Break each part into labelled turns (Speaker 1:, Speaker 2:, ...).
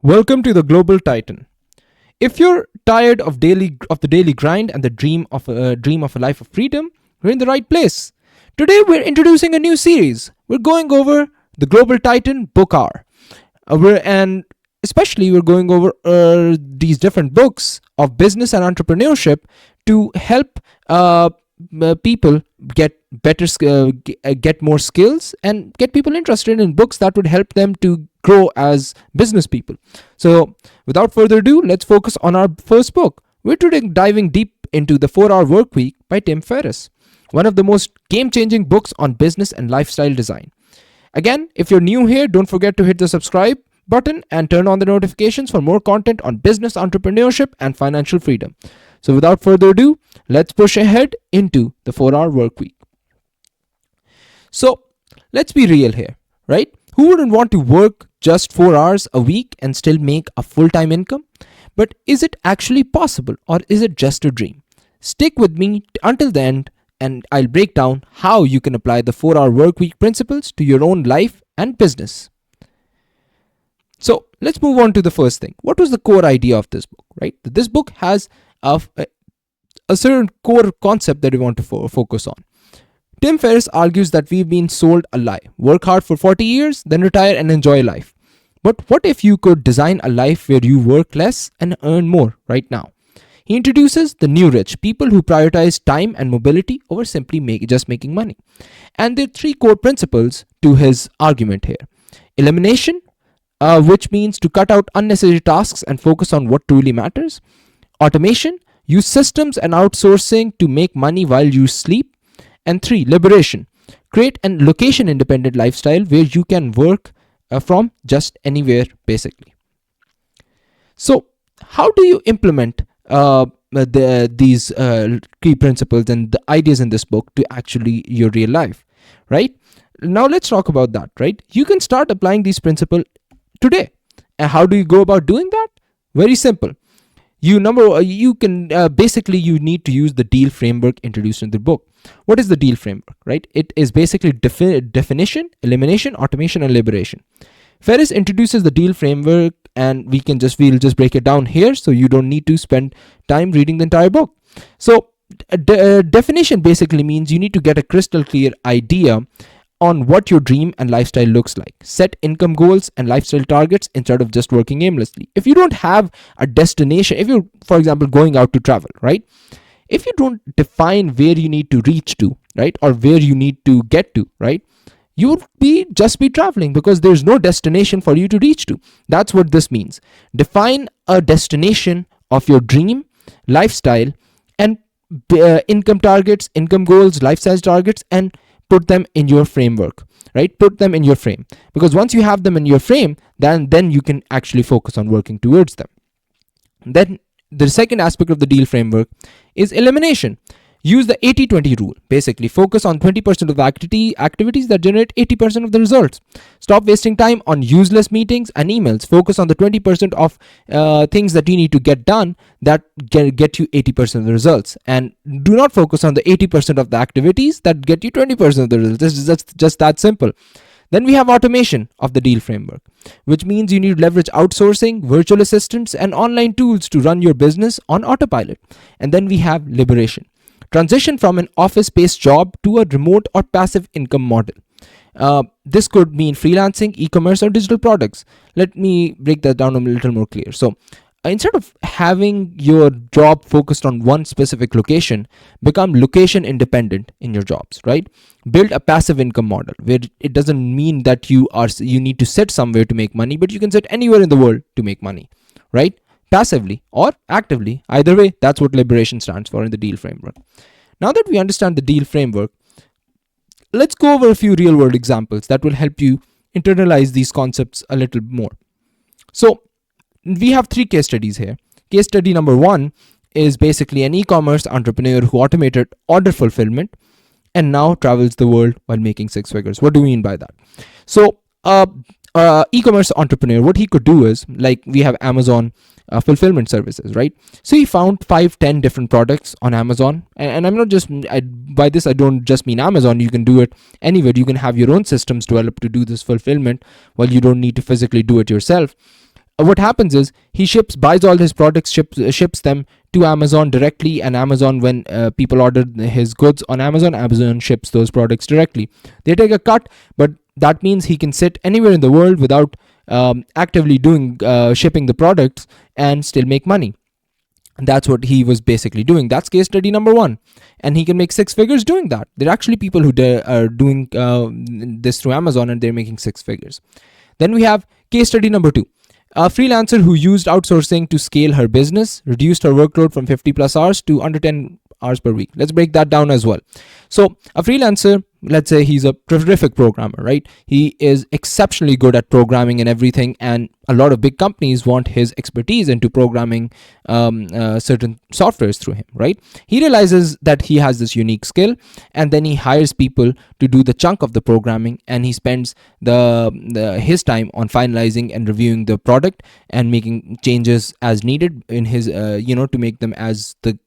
Speaker 1: Welcome to the Global Titan. If you're tired of the daily grind and the dream of a life of freedom, we're in the right place. Today we're introducing a new series. We're going over the Global Titan Book Hour. And especially we're going over these different books of business and entrepreneurship to help people get more skills and get people interested in books that would help them to grow as business people. So without further ado, let's focus on our first book. We're today diving deep into the 4 Hour Work Week by Tim Ferriss, one of the most game-changing books on business and lifestyle design. Again, if you're new here, don't forget to hit the subscribe button and turn on the notifications for more content on business, entrepreneurship, and financial freedom. So without further ado, let's push ahead into the 4 Hour Work Week. So let's be real here, right? Who wouldn't want to work just 4 hours a week and still make a full-time income? But is it actually possible, or is it just a dream? Stick with me until the end and I'll break down how you can apply the 4 Hour Work Week principles to your own life and business. So let's move on to the first thing. What was the core idea of this book, right? This book has a certain core concept that we want to focus on. Tim Ferriss argues that we've been sold a lie. Work hard for 40 years, then retire and enjoy life. But what if you could design a life where you work less and earn more right now? He introduces the new rich, people who prioritize time and mobility over simply just making money. And there are 3 core principles to his argument here. Elimination, which means to cut out unnecessary tasks and focus on what truly matters. Automation, use systems and outsourcing to make money while you sleep. And 3, liberation, create a location independent lifestyle where you can work from just anywhere basically. So how do you implement these key principles and the ideas in this book to actually your real life, right? Now let's talk about that, right? You can start applying these principles today. And how do you go about doing that? Very simple. You need to use the deal framework introduced in the book. What is the deal framework, right? It is basically definition, elimination, automation, and liberation. Ferriss introduces the deal framework, and we'll just break it down here, so you don't need to spend time reading the entire book. So definition basically means you need to get a crystal clear idea on what your dream and lifestyle looks like. Set income goals and lifestyle targets instead of just working aimlessly. If you don't have a destination, if you're, for example, going out to travel, right? If you don't define where you need to reach to, right, or where you need to get to, right, you would just be traveling because there's no destination for you to reach to. That's what this means. Define a destination of your dream, lifestyle, and income targets, income goals, lifestyle targets, and put them in your framework, right? Put them in your frame, because once you have them in your frame, then you can actually focus on working towards them. Then the second aspect of the deal framework is elimination. Use the 80-20 rule. Basically, focus on 20% of the activities that generate 80% of the results. Stop wasting time on useless meetings and emails. Focus on the 20% of things that you need to get done that get you 80% of the results. And do not focus on the 80% of the activities that get you 20% of the results. This is just that simple. Then we have automation of the deal framework, which means you need to leverage outsourcing, virtual assistants, and online tools to run your business on autopilot. And then we have liberation. Transition from an office-based job to a remote or passive income model. This could mean freelancing, e-commerce, or digital products. Let me break that down a little more clear. So instead of having your job focused on one specific location, become location independent in your jobs, right? Build a passive income model where it doesn't mean that you need to sit somewhere to make money, but you can sit anywhere in the world to make money, right? Passively or actively, either way. That's what liberation stands for in the deal framework. Now that we understand the deal framework, let's go over a few real world examples that will help you internalize these concepts a little more. So we have 3 case studies here. Case study number 1 is basically an e-commerce entrepreneur who automated order fulfillment and now travels the world while making 6 figures. What do we mean by that? So e-commerce entrepreneur, what he could do is, like, we have Amazon fulfillment services, right? So he found 5-10 different products on Amazon, and I'm not just by this I don't just mean Amazon. You can do it anywhere. You can have your own systems developed to do this fulfillment while you don't need to physically do it yourself. what happens is he buys all his products, ships them to Amazon directly, and Amazon, when people order his goods on Amazon, Amazon ships those products directly. They take a cut, but that means he can sit anywhere in the world without actively doing shipping the products and still make money. That's what he was basically doing. That's case study number 1, and he can make 6 figures doing that. There are actually people who are doing this through Amazon, and they're making 6 figures. Then we have case study number 2. A freelancer who used outsourcing to scale her business, reduced her workload from 50 plus hours to under 10 hours per week. Let's break that down as well. So a freelancer, let's say he's a terrific programmer, right? He is exceptionally good at programming and everything, and a lot of big companies want his expertise into programming certain softwares through him, right? He realizes that he has this unique skill, and then he hires people to do the chunk of the programming, and he spends his time on finalizing and reviewing the product and making changes as needed in his to make them as the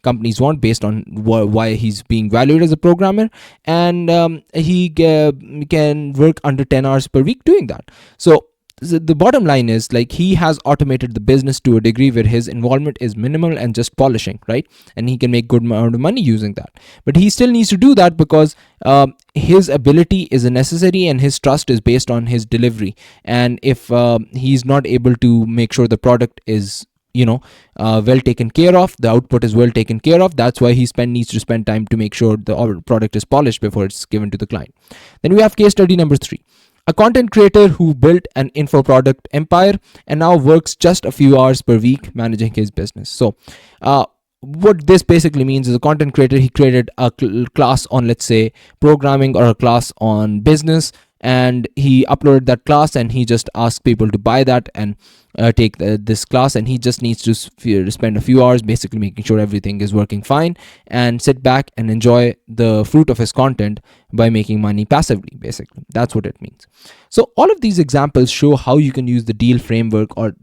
Speaker 1: companies want, based on why he's being valued as a programmer, and he can work under 10 hours per week doing that. So the bottom line is, like, he has automated the business to a degree where his involvement is minimal and just polishing, right? And he can make good amount of money using that. But he still needs to do that because his ability is a necessary, and his trust is based on his delivery. And if he's not able to make sure the product is well taken care of, the output is well taken care of, that's why he needs to spend time to make sure the product is polished before it's given to the client. Then we have case study number 3. A content creator who built an info product empire and now works just a few hours per week managing his business. So what this basically means is, a content creator, he created a class on, let's say, programming, or a class on business, and he uploaded that class, and he just asked people to buy that and take this class, and he just needs to spend a few hours basically making sure everything is working fine, and sit back and enjoy the fruit of his content by making money passively. Basically, that's what it means. So all of these examples show how you can use the deal framework, or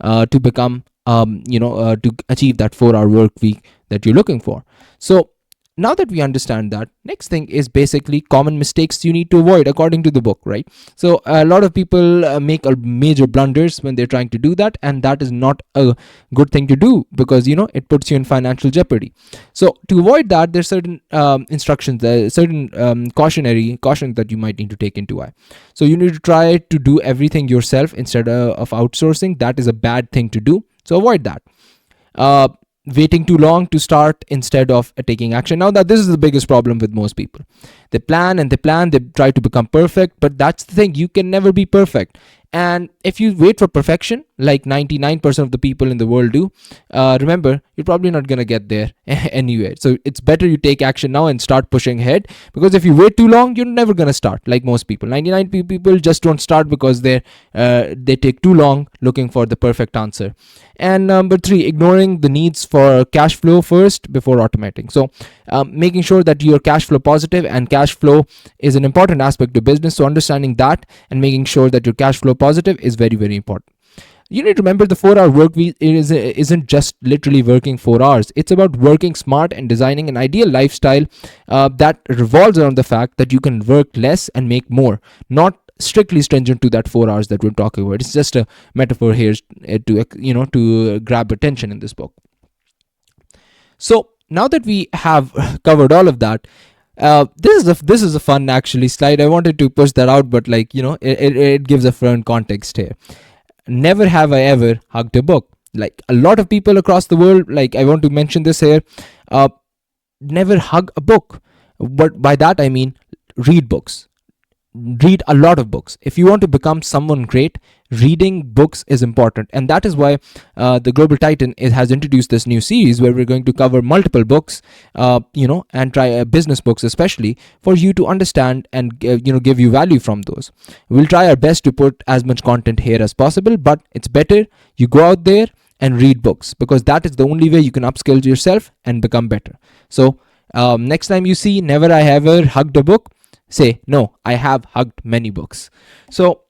Speaker 1: to become to achieve that 4-hour work week that you're looking for. So now that we understand that, next thing is basically common mistakes you need to avoid according to the book, right? So a lot of people make a major blunders when they're trying to do that, and that is not a good thing to do, because it puts you in financial jeopardy. So to avoid that, there's certain instructions, certain cautions that you might need to take into eye. So you need to try to do everything yourself instead of outsourcing. That is a bad thing to do, so avoid that. Waiting too long to start instead of taking action. Now that this is the biggest problem with most people. They plan, they try to become perfect, but that's the thing, you can never be perfect. And if you wait for perfection, like 99% of the people in the world do, remember, you're probably not going to get there anyway. So it's better you take action now and start pushing ahead, because if you wait too long, you're never going to start. Like most people, 99 people just don't start because they take too long looking for the perfect answer. And number 3, ignoring the needs for cash flow first before automating. So making sure that you're cash flow positive, and cash flow is an important aspect of business. So understanding that and making sure that your cash flow positive is very, very important. You need to remember, the 4-hour work week isn't just literally working 4 hours. It's about working smart and designing an ideal lifestyle that revolves around the fact that you can work less and make more, not strictly stringent to that 4 hours that we're talking about. It's just a metaphor here to grab attention in this book. So now that we have covered all of that, this is a fun actually slide. I wanted to push that out, but it gives a fun context here. Never have I ever hugged a book. Like a lot of people across the world, like I want to mention this here, never hug a book. But by that I mean read books. Read a lot of books. If you want to become someone great, reading books is important, and that is why the Global Titan has introduced this new series where we're going to cover multiple books, and try business books especially, for you to understand and give you value from those. We'll try our best to put as much content here as possible, but it's better you go out there and read books, because that is the only way you can upskill yourself and become better. So next time you see never I ever hugged a book, say, no, I have hugged many books. So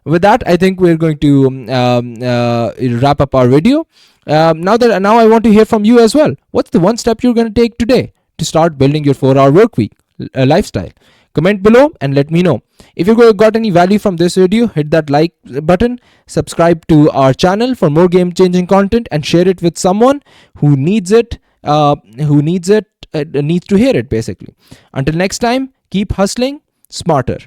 Speaker 1: with that, I think we're going to wrap up our video. Now I want to hear from you as well. What's the one step you're going to take today to start building your 4-hour work week lifestyle? Comment below and let me know. If you got any value from this video, hit that like button, subscribe to our channel for more game changing content, and share it with someone who needs it, needs to hear it basically. Until next time, keep hustling smarter.